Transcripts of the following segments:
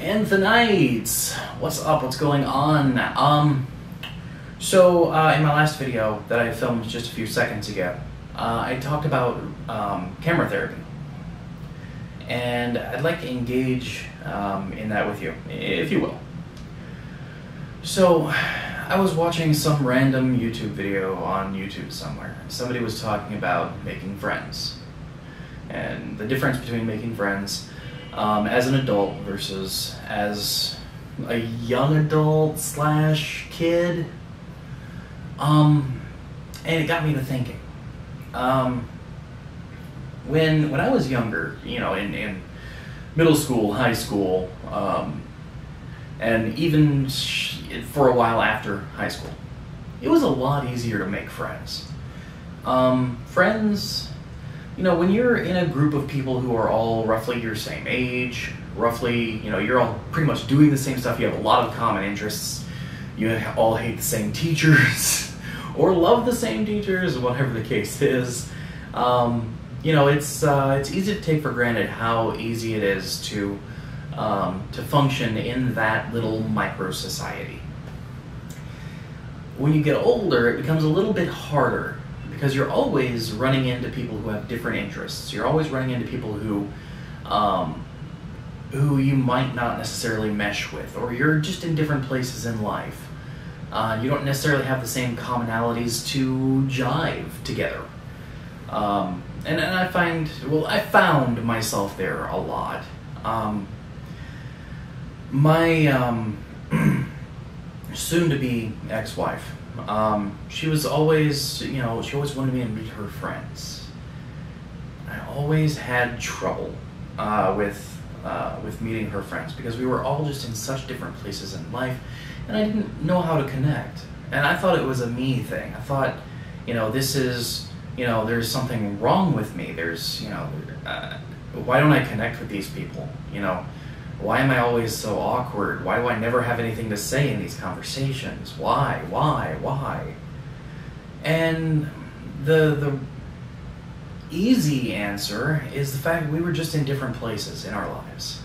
Anthonites! What's up? What's going on? So in my last video that I filmed just a few seconds ago, I talked about camera therapy. And I'd like to engage in that with you, if you will. So, I was watching some random YouTube video on YouTube somewhere. Somebody was talking about making friends. And the difference between making friends as an adult versus as a young adult slash kid. And it got me to thinking. When I was younger, you know, in middle school, high school, and even for a while after high school, it was a lot easier to make friends. Friends, you know, when you're in a group of people who are all roughly your same age, roughly, you know, you're all pretty much doing the same stuff, you have a lot of common interests, you all hate the same teachers, or love the same teachers, whatever the case is, you know, it's easy to take for granted how easy it is to function in that little micro-society. When you get older, it becomes a little bit harder because you're always running into people who have different interests. You're always running into people who you might not necessarily mesh with, or you're just in different places in life. You don't necessarily have the same commonalities to jive together. And I found myself there a lot. My soon-to-be ex-wife, she was always, you know, she always wanted me to meet her friends. I always had trouble with meeting her friends because we were all just in such different places in life, and I didn't know how to connect. And I thought it was a me thing. I thought, you know, this is, you know, there's something wrong with me. There's, you know, why don't I connect with these people? You know, why am I always so awkward? Why do I never have anything to say in these conversations? Why? And the easy answer is the fact that we were just in different places in our lives.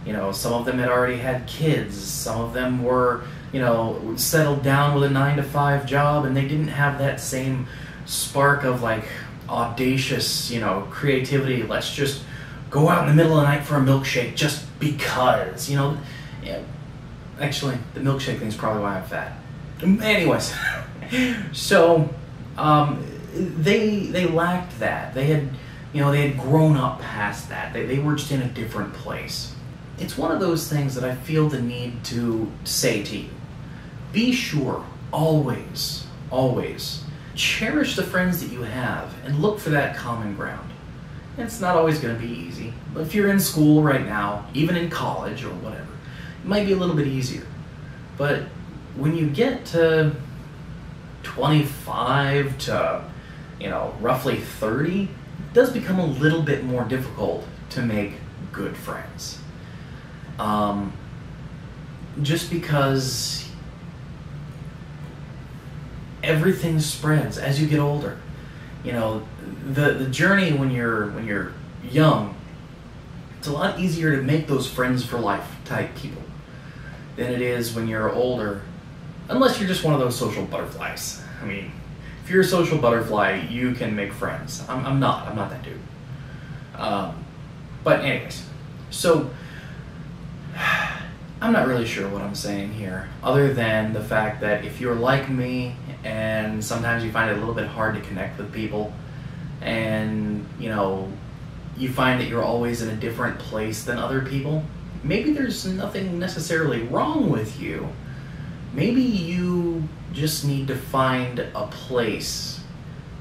You know, some of them had already had kids. Some of them were, you know, settled down with a 9-to-5 job, and they didn't have that same spark of like audacious, you know, creativity. Let's just go out in the middle of the night for a milkshake just because, you know. Yeah, actually, the milkshake thing is probably why I'm fat. Anyways, so they lacked that. They had, you know, they had grown up past that. They were just in a different place. It's one of those things that I feel the need to say to you. Be sure, always, cherish the friends that you have and look for that common ground. It's not always going to be easy, but if you're in school right now, even in college or whatever, it might be a little bit easier. But when you get to 25 to, you know, roughly 30, it does become a little bit more difficult to make good friends. Just because everything spreads as you get older. You know, the journey when you're young, it's a lot easier to make those friends for life type people than it is when you're older, unless you're just one of those social butterflies. I mean, if you're a social butterfly, you can make friends. I'm not that dude. But anyways, so I'm not really sure what I'm saying here, other than the fact that if you're like me and sometimes you find it a little bit hard to connect with people, and, you know, you find that you're always in a different place than other people, maybe there's nothing necessarily wrong with you. Maybe you just need to find a place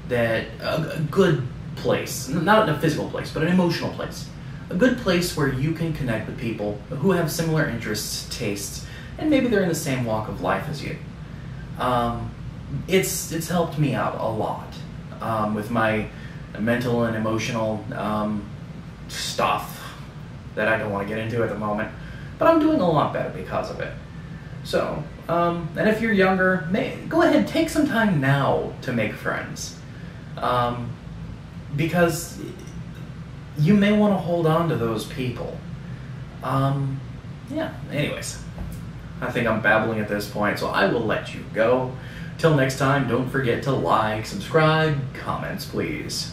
that, a good place, not a physical place, but an emotional place. A good place where you can connect with people who have similar interests, tastes, and maybe they're in the same walk of life as you. It's helped me out a lot with my mental and emotional stuff that I don't want to get into at the moment, but I'm doing a lot better because of it. So, and if you're younger, go ahead, take some time now to make friends. Because you may want to hold on to those people. yeah, anyways, I think I'm babbling at this point, so I will let you go. Till next time, don't forget to like, subscribe, comments, please.